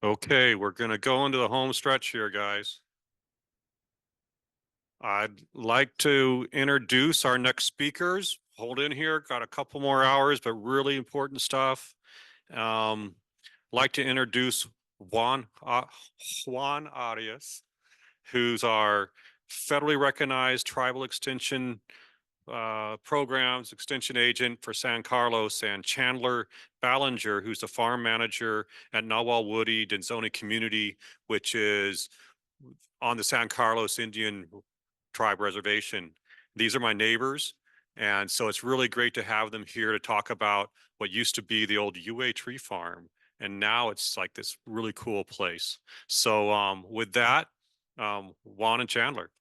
Okay, we're going to go into the home stretch here, guys. I'd like to introduce our next speakers. Hold in here, got a couple more hours, but really important stuff. Like to introduce Juan Arias, who's our federally recognized tribal extension programs extension agent for San Carlos, and Chandler Ballinger, who's the farm manager at Nalwoodi Denzhone Community, which is on the San Carlos Indian Tribe Reservation. These are my neighbors, and so it's really great to have them here to talk about what used to be the old UA tree farm, and now it's like this really cool place. So with that, Juan and Chandler.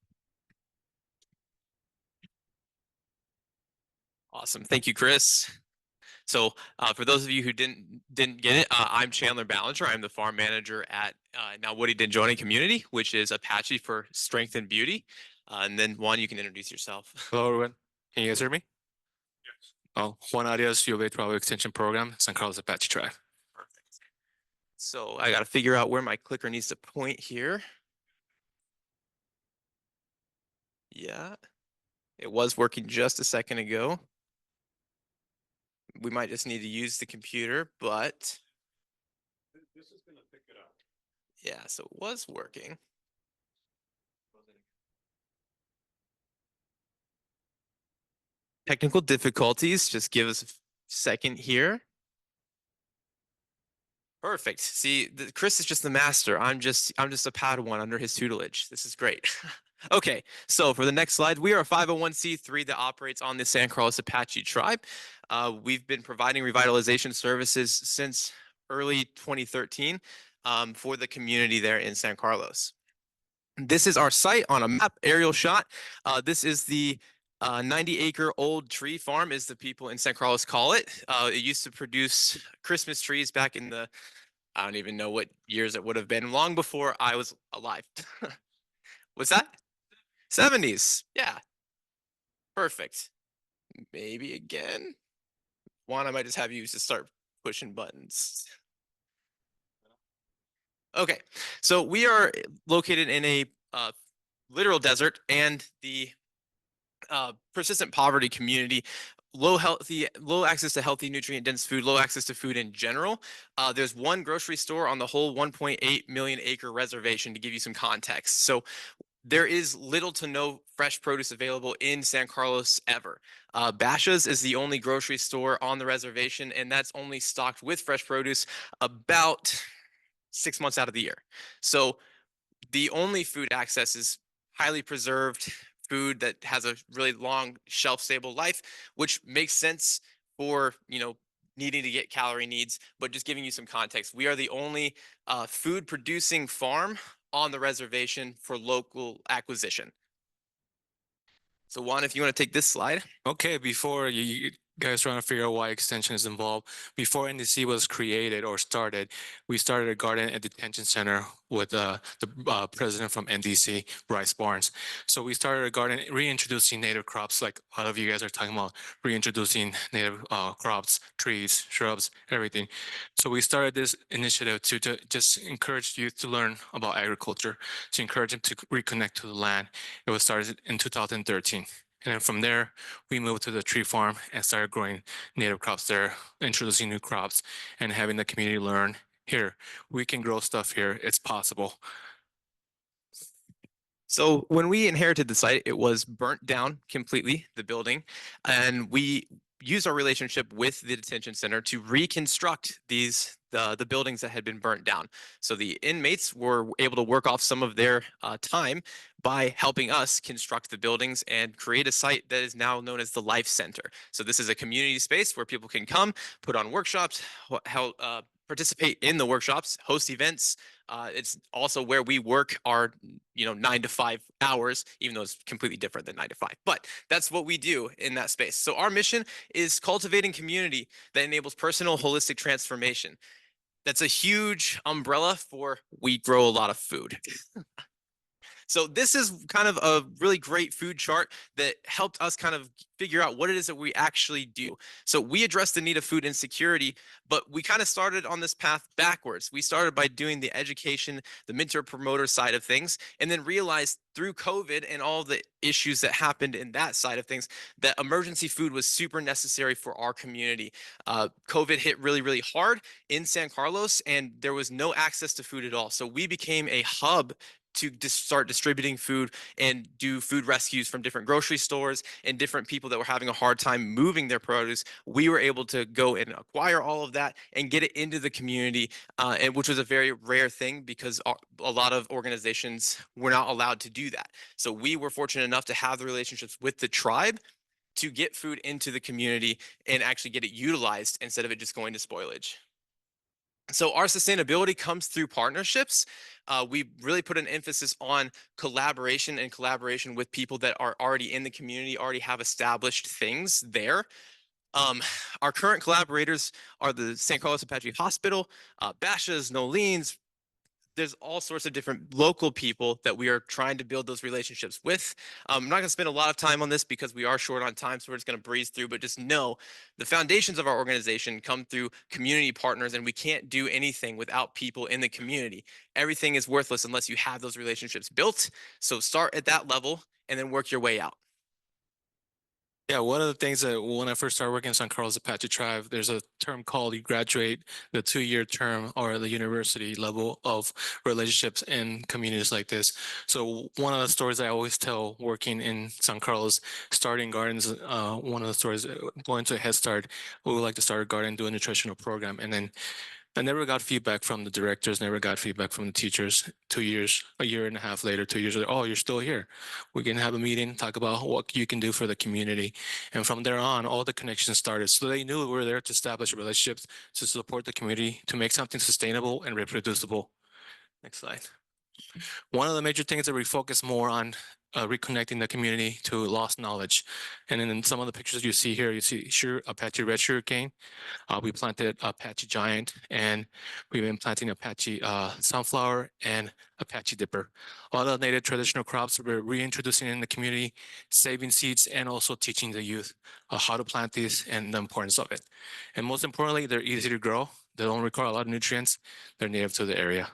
Awesome. Thank you, Chris. So for those of you who didn't get it, I'm Chandler Ballinger. I'm the farm manager at Nalwoodi Denzhone Community, which is Apache for strength and beauty. And then Juan, you can introduce yourself. Hello, everyone. Can you guys hear me? Yes. Oh, Juan Arias, UVA Tribal Extension Program, San Carlos Apache Tribe. Perfect. So I got to figure out where my clicker needs to point here. Yeah, it was working just a second ago. We might just need to use the computer, but this is going to pick it up. Yeah, so it was working. Technical difficulties, just give us a second here. Perfect. See, Chris is just the master. I'm just a Padawan under his tutelage. This is great. Okay, so for the next slide, we are a 501c3 that operates on the San Carlos Apache Tribe. We've been providing revitalization services since early 2013 for the community there in San Carlos. This is our site on a map aerial shot. This is the 90-acre old tree farm, as the people in San Carlos call it. It used to produce Christmas trees back in the, I don't even know what years it would have been, long before I was alive. What's that? 70s. Yeah. Perfect. Maybe again. Juan, I might just have you just start pushing buttons. Okay, so we are located in a literal desert and the persistent poverty community. Low access to healthy, nutrient-dense food, low access to food in general. There's one grocery store on the whole 1.8 million acre reservation, to give you some context. So there is little to no fresh produce available in San Carlos ever. Basha's is the only grocery store on the reservation, and that's only stocked with fresh produce about 6 months out of the year. So the only food access is highly preserved food that has a really long shelf-stable life, which makes sense for, needing to get calorie needs. But just giving you some context, we are the only food producing farm on the reservation for local acquisition. So Juan, if you want to take this slide. Okay, before you guys trying to figure out why extension is involved, before NDC was created or started, we started a garden and detention center with the president from NDC, Bryce Barnes. So we started a garden reintroducing native crops, like a lot of you guys are talking about reintroducing native crops, trees, shrubs, everything. So we started this initiative to just encourage youth to learn about agriculture, to encourage them to reconnect to the land. It was started in 2013. And then from there, we moved to the tree farm and started growing native crops there, introducing new crops, and having the community learn, here, we can grow stuff here, it's possible. So when we inherited the site, it was burnt down completely, the building, and we used our relationship with the detention center to reconstruct the buildings that had been burnt down. So the inmates were able to work off some of their time by helping us construct the buildings and create a site that is now known as the Life Center. So this is a community space where people can come, put on workshops, participate in the workshops, host events. It's also where we work our 9 to 5 hours, even though it's completely different than 9 to 5. But that's what we do in that space. So our mission is cultivating community that enables personal holistic transformation. That's a huge umbrella for we grow a lot of food. So this is kind of a really great food chart that helped us kind of figure out what it is that we actually do. So we addressed the need of food insecurity, but we kind of started on this path backwards. We started by doing the education, the mentor promoter side of things, and then realized through COVID and all the issues that happened in that side of things that emergency food was super necessary for our community. COVID hit really, really hard in San Carlos, and there was no access to food at all. So we became a hub to start distributing food and do food rescues from different grocery stores and different people that were having a hard time moving their produce. We were able to go and acquire all of that and get it into the community, and which was a very rare thing because a lot of organizations were not allowed to do that. So we were fortunate enough to have the relationships with the tribe to get food into the community and actually get it utilized instead of it just going to spoilage. So our sustainability comes through partnerships. We really put an emphasis on collaboration and collaboration with people that are already in the community, already have established things there. Our current collaborators are the San Carlos Apache Hospital, Bashas, Nolines. There's all sorts of different local people that we are trying to build those relationships with. I'm not going to spend a lot of time on this because we are short on time, so we're just going to breeze through, but just know the foundations of our organization come through community partners, and we can't do anything without people in the community. Everything is worthless unless you have those relationships built. So start at that level and then work your way out. Yeah, one of the things that when I first started working in San Carlos Apache Tribe, there's a term called you graduate the 2-year term or the university level of relationships in communities like this. So one of the stories I always tell working in San Carlos, starting gardens, one of the stories going to a Head Start, we would like to start a garden, do a nutritional program, and then I never got feedback from the directors, never got feedback from the teachers. 2 years, a year and a half later, 2 years later, oh, you're still here. We can have a meeting, talk about what you can do for the community. And from there on, all the connections started. So they knew we were there to establish relationships, to support the community, to make something sustainable and reproducible. Next slide. One of the major things that we focus more on reconnecting the community to lost knowledge. And then in some of the pictures you see here, you see Apache red sugarcane. We planted Apache giant, and we've been planting Apache sunflower and Apache dipper. All the native traditional crops we're reintroducing in the community, saving seeds, and also teaching the youth how to plant these and the importance of it. And most importantly, they're easy to grow. They don't require a lot of nutrients. They're native to the area.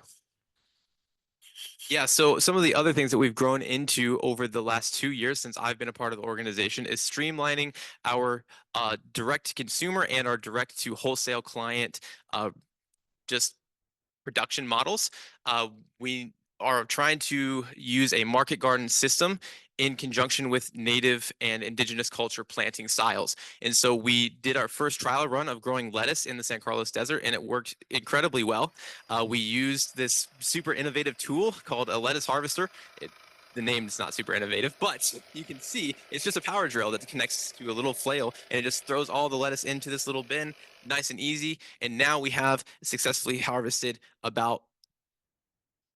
Yeah, so some of the other things that we've grown into over the last 2 years since I've been a part of the organization is streamlining our direct to consumer and our direct to wholesale client just production models. We are trying to use a market garden system in conjunction with native and indigenous culture planting styles. And so we did our first trial run of growing lettuce in the San Carlos Desert, and it worked incredibly well. We used this super innovative tool called a lettuce harvester. The name is not super innovative, but you can see it's just a power drill that connects to a little flail, and it just throws all the lettuce into this little bin, nice and easy. And now we have successfully harvested about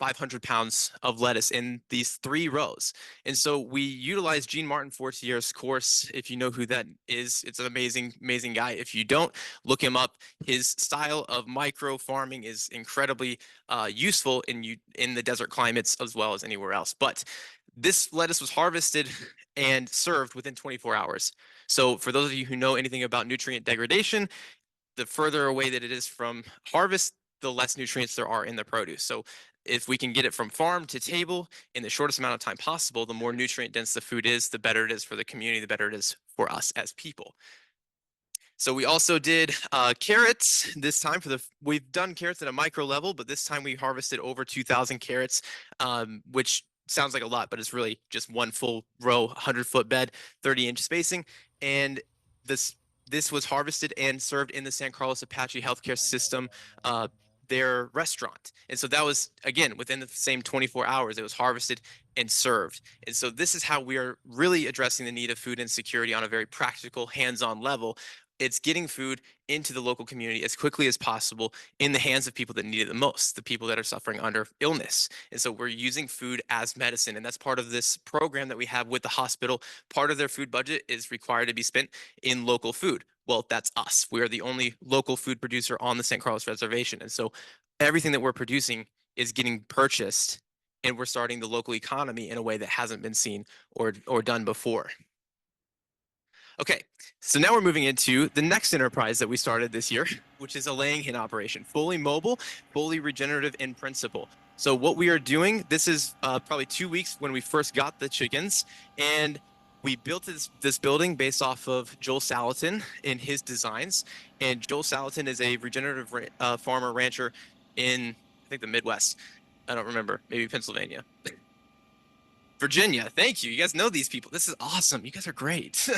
500 pounds of lettuce in these 3 rows. And so we utilize Gene Martin Fortier's course. If you know who that is, it's an amazing, amazing guy. If you don't, look him up. His style of micro farming is incredibly useful in the desert climates as well as anywhere else. But this lettuce was harvested and served within 24 hours. So for those of you who know anything about nutrient degradation, the further away that it is from harvest, the less nutrients there are in the produce. So if we can get it from farm to table in the shortest amount of time possible, the more nutrient dense the food is, the better it is for the community, the better it is for us as people. So we also did carrots this time we've done carrots at a micro level, but this time we harvested over 2,000 carrots, which sounds like a lot, but it's really just one full row, 100-foot bed, 30-inch spacing. And this was harvested and served in the San Carlos Apache healthcare system, their restaurant. And so that was, again, within the same 24 hours, it was harvested and served. And so this is how we are really addressing the need of food insecurity on a very practical, hands-on level. It's getting food into the local community as quickly as possible in the hands of people that need it the most, the people that are suffering under illness. And so we're using food as medicine. And that's part of this program that we have with the hospital. Part of their food budget is required to be spent in local food. Well, that's us. We are the only local food producer on the San Carlos Reservation. And so everything that we're producing is getting purchased and we're starting the local economy in a way that hasn't been seen or done before. Okay, so now we're moving into the next enterprise that we started this year, which is a laying hen operation, fully mobile, fully regenerative in principle. So what we are doing, this is probably 2 weeks when we first got the chickens, and we built this building based off of Joel Salatin in his designs. And Joel Salatin is a regenerative farmer rancher in, I think, the Midwest. I don't remember, maybe Pennsylvania. Virginia, thank you. You guys know these people. This is awesome. You guys are great.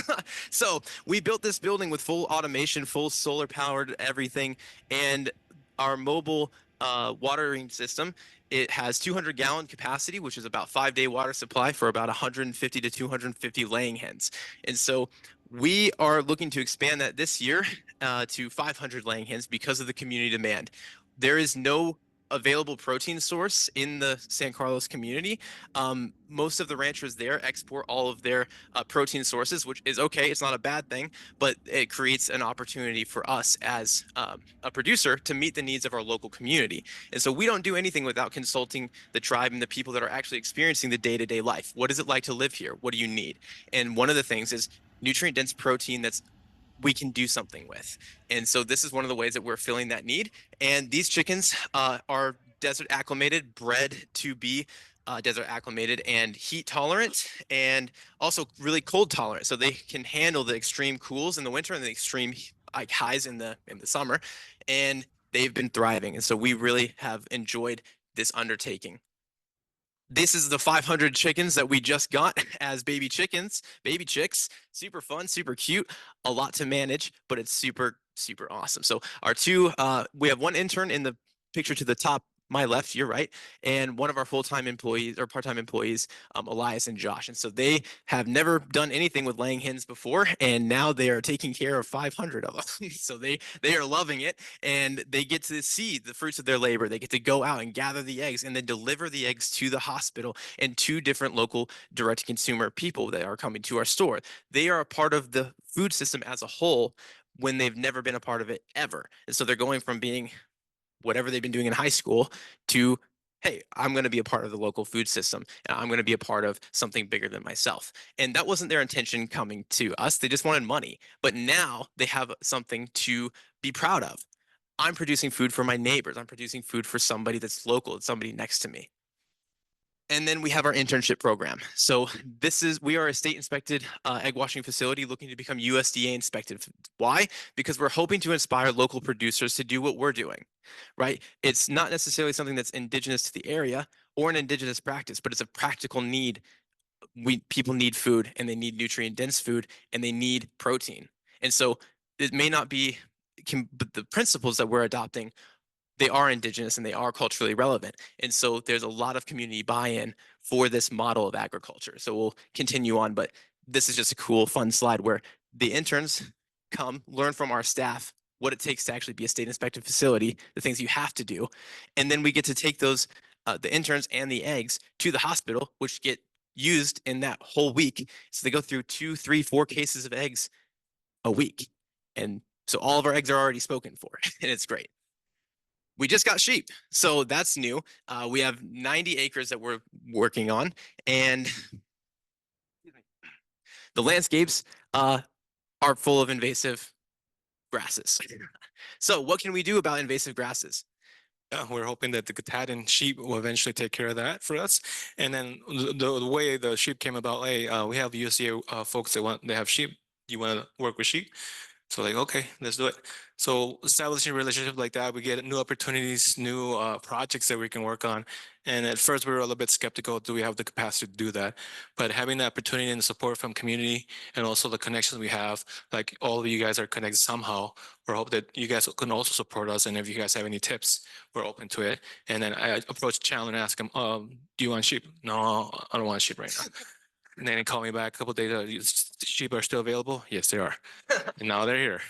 So we built this building with full automation, full solar powered everything, and our mobile watering system. It has 200-gallon capacity, which is about 5-day water supply for about 150 to 250 laying hens. And so we are looking to expand that this year to 500 laying hens because of the community demand. There is no available protein source in the San Carlos community. Most of the ranchers there export all of their protein sources, which is okay. It's not a bad thing, but it creates an opportunity for us as a producer to meet the needs of our local community. And so we don't do anything without consulting the tribe and the people that are actually experiencing the day-to-day life. What is it like to live here? What do you need? And one of the things is nutrient-dense protein that's we can do something with. And so this is one of the ways that we're filling that need. And these chickens are desert acclimated, bred to be desert acclimated and heat tolerant, and also really cold tolerant. So they can handle the extreme cools in the winter and the extreme highs in the summer. And they've been thriving. And so we really have enjoyed this undertaking. This is the 500 chickens that we just got as baby chickens, baby chicks. Super fun, super cute, a lot to manage, but it's super, super awesome. So our we have one intern in the picture to the top, my left, your right, and one of our full-time employees or part-time employees, Elias and Josh. And so they have never done anything with laying hens before, and now they are taking care of 500 of them. So they are loving it, and they get to see the fruits of their labor. They get to go out and gather the eggs and then deliver the eggs to the hospital and to different local direct-to-consumer people that are coming to our store. They are a part of the food system as a whole when they've never been a part of it ever. And so they're going from being whatever they've been doing in high school to, hey, I'm going to be a part of the local food system. And I'm going to be a part of something bigger than myself. And that wasn't their intention coming to us. They just wanted money. But now they have something to be proud of. I'm producing food for my neighbors. I'm producing food for somebody that's local. It's somebody next to me. And then we have our internship program. So we are a state inspected egg washing facility looking to become USDA inspected. Why? Because we're hoping to inspire local producers to do what we're doing, right? It's not necessarily something that's indigenous to the area or an indigenous practice, but it's a practical need. People need food, and they need nutrient dense food, and they need protein. And so it may not be, but the principles that we're adopting, they are indigenous and they are culturally relevant. And so there's a lot of community buy-in for this model of agriculture. So we'll continue on, but this is just a cool, fun slide where the interns come learn from our staff what it takes to actually be a state inspected facility, the things you have to do. And then we get to take those, the interns and the eggs to the hospital, which get used in that whole week. So they go through 2, 3, 4 cases of eggs a week. And so all of our eggs are already spoken for, and it's great. We just got sheep, so that's new. We have 90 acres that we're working on, and the landscapes are full of invasive grasses. So what can we do about invasive grasses? We're hoping that the Katahdin sheep will eventually take care of that for us. And then the way the sheep came about, hey, we have USDA folks that they have sheep. You want to work with sheep? So like, okay, let's do it. So establishing a relationship like that, we get new opportunities, new projects that we can work on. And at first we were a little bit skeptical, do we have the capacity to do that? But having the opportunity and the support from community and also the connections we have, like all of you guys are connected somehow, we hope that you guys can also support us. And if you guys have any tips, we're open to it. And then I approached Chandler and asked him, do you want sheep? No, I don't want sheep right now. And then he called me back a couple of days later. Sheep are still available? Yes, they are. And now they're here.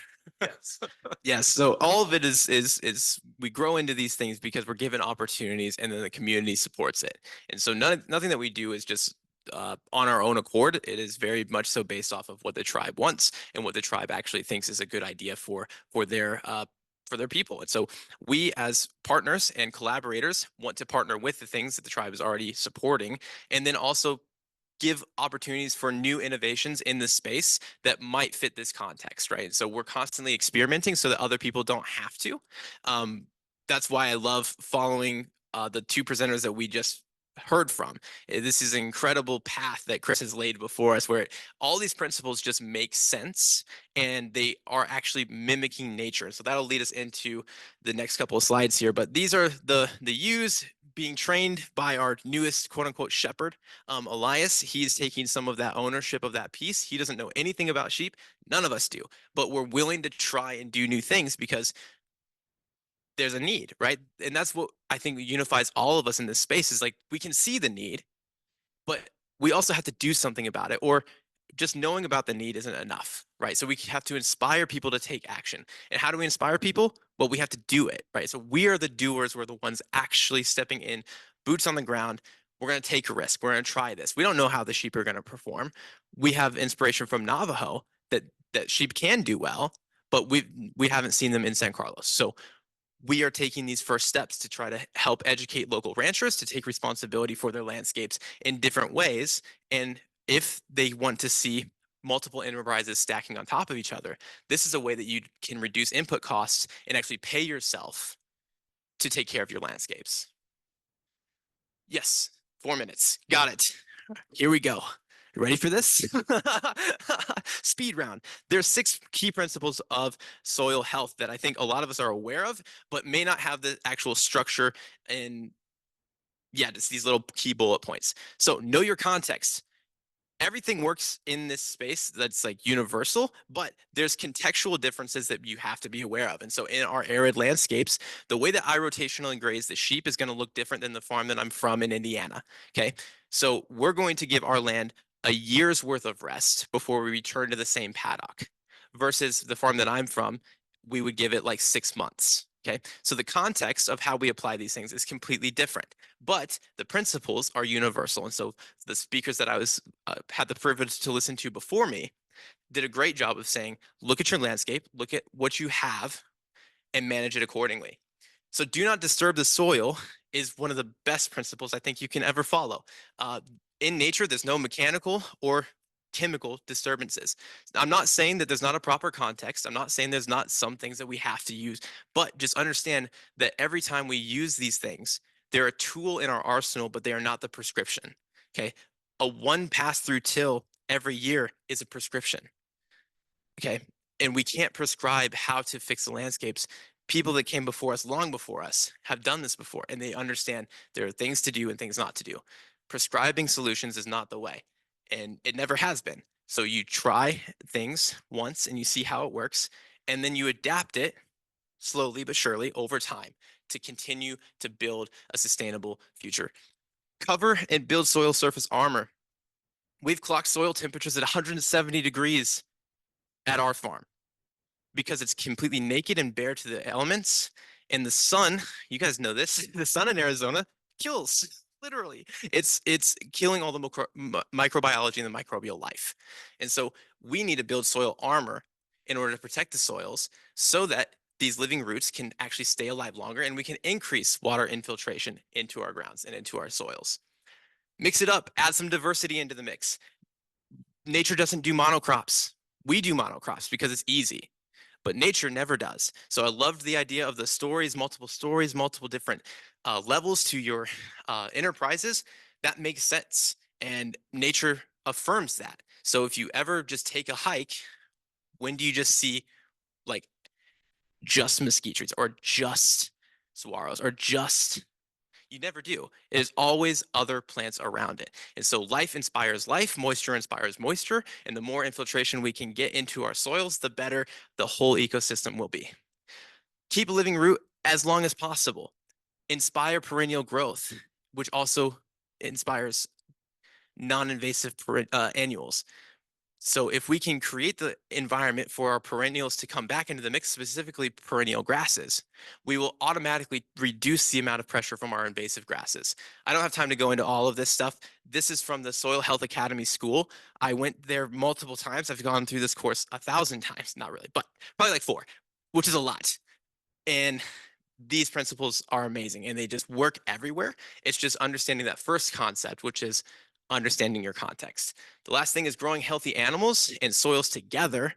Yes. Yes. So all of it is we grow into these things because we're given opportunities, and then the community supports it. And so nothing that we do is just on our own accord. It is very much so based off of what the tribe wants and what the tribe actually thinks is a good idea for their for their people. And so we as partners and collaborators want to partner with the things that the tribe is already supporting, and then also give opportunities for new innovations in this space that might fit this context, right? So we're constantly experimenting so that other people don't have to. That's why I love following the two presenters that we just heard from. This is an incredible path that Chris has laid before us, where all these principles just make sense and they are actually mimicking nature. So that'll lead us into the next couple of slides here. But these are the ewes being trained by our newest quote unquote shepherd, Elias. He's taking some of that ownership of that piece. He doesn't know anything about sheep. None of us do, but we're willing to try and do new things because there's a need, right? And that's what I think unifies all of us in this space is like, we can see the need, but we also have to do something about it, or just knowing about the need isn't enough, right? So we have to inspire people to take action. And how do we inspire people? Well, we have to do it, right? So we are the doers. We're the ones actually stepping in, boots on the ground. We're going to take a risk. We're going to try this. We don't know how the sheep are going to perform. We have inspiration from Navajo that sheep can do well, but we haven't seen them in San Carlos. So we are taking these first steps to try to help educate local ranchers to take responsibility for their landscapes in different ways. And if they want to see multiple enterprises stacking on top of each other, this is a way that you can reduce input costs and actually pay yourself to take care of your landscapes. Yes, 4 minutes. Got it. Here we go. You ready for this? Speed round. There's 6 key principles of soil health that I think a lot of us are aware of, but may not have the actual structure and just these little key bullet points. So know your context. Everything works in this space that's like universal, but there's contextual differences that you have to be aware of. And so in our arid landscapes, the way that I rotationally graze the sheep is going to look different than the farm that I'm from in Indiana. Okay. So we're going to give our land a year's worth of rest before we return to the same paddock, versus the farm that I'm from, we would give it like 6 months. Okay. So the context of how we apply these things is completely different, but the principles are universal. And so the speakers that I was had the privilege to listen to before me did a great job of saying, look at your landscape, look at what you have, and manage it accordingly. So do not disturb the soil is one of the best principles I think you can ever follow. In nature, there's no mechanical or chemical disturbances. I'm not saying that there's not a proper context. I'm not saying there's not some things that we have to use, but just understand that every time we use these things, they're a tool in our arsenal, but they are not the prescription. Okay. A 1 pass-through till every year is a prescription. Okay. And we can't prescribe how to fix the landscapes. People that came before us, long before us, have done this before, and they understand there are things to do and things not to do. Prescribing solutions is not the way, and it never has been. So you try things once and you see how it works, and then you adapt it slowly but surely over time to continue to build a sustainable future. Cover and build soil surface armor. We've clocked soil temperatures at 170 degrees at our farm because it's completely naked and bare to the elements. And the sun, you guys know this, the sun in Arizona kills, literally. It's killing all the microbiology and the microbial life. And so we need to build soil armor in order to protect the soils so that these living roots can actually stay alive longer, and we can increase water infiltration into our grounds and into our soils. Mix it up, add some diversity into the mix. Nature doesn't do monocrops. We do monocrops because it's easy, but nature never does. So I loved the idea of the multiple different levels to your enterprises. That makes sense, and nature affirms that. So if you ever just take a hike, when do you just see like just mesquite trees or just saguaros or just, you never do. It is always other plants around it. And so life inspires life, moisture inspires moisture, and the more infiltration we can get into our soils, the better the whole ecosystem will be. Keep a living root as long as possible. Inspire perennial growth, which also inspires non-invasive annuals. So if we can create the environment for our perennials to come back into the mix, specifically perennial grasses, we will automatically reduce the amount of pressure from our invasive grasses. I don't have time to go into all of this stuff. This is from the Soil Health Academy School. I went there multiple times. I've gone through this course 1,000 times, not really, but probably like 4, which is a lot. And these principles are amazing and they just work everywhere. It's just understanding that first concept, which is understanding your context. The last thing is growing healthy animals and soils together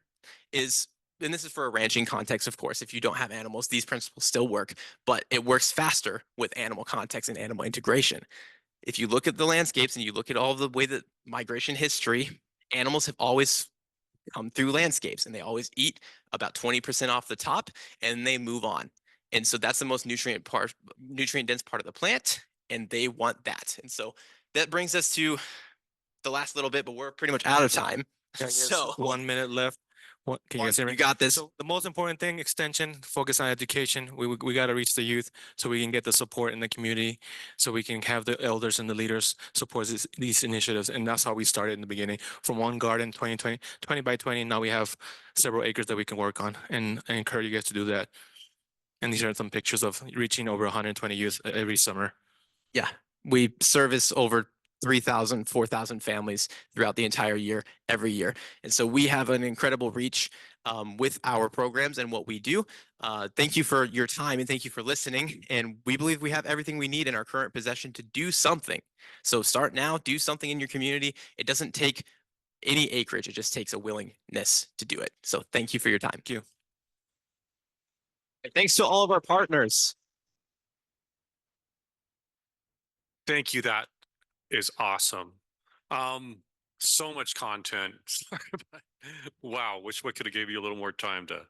is, and this is for a ranching context, of course. If you don't have animals, these principles still work, but it works faster with animal context and animal integration. If you look at the landscapes and you look at all the way that migration history, animals have always come through landscapes and they always eat about 20% off the top and they move on. And so that's the most nutrient dense part of the plant, and they want that. And so that brings us to the last little bit, but we're pretty much out of time. So 1 minute left. What, can you guys hear me? you got this. So the most important thing, extension, focus on education. We got to reach the youth so we can get the support in the community, so we can have the elders and the leaders support these initiatives. And that's how we started in the beginning, from one garden, 20 by 20. Now we have several acres that we can work on, and I encourage you guys to do that. And these are some pictures of reaching over 120 youth every summer. Yeah, we service over 3,000, 4,000 families throughout the entire year, every year. And so we have an incredible reach with our programs and what we do. Thank you for your time and thank you for listening. And we believe we have everything we need in our current possession to do something. So start now, do something in your community. It doesn't take any acreage. It just takes a willingness to do it. So thank you for your time. Thank you. Thanks to all of our partners. Thank you. That is awesome. So much content. Wow. Wish we could have gave you a little more time to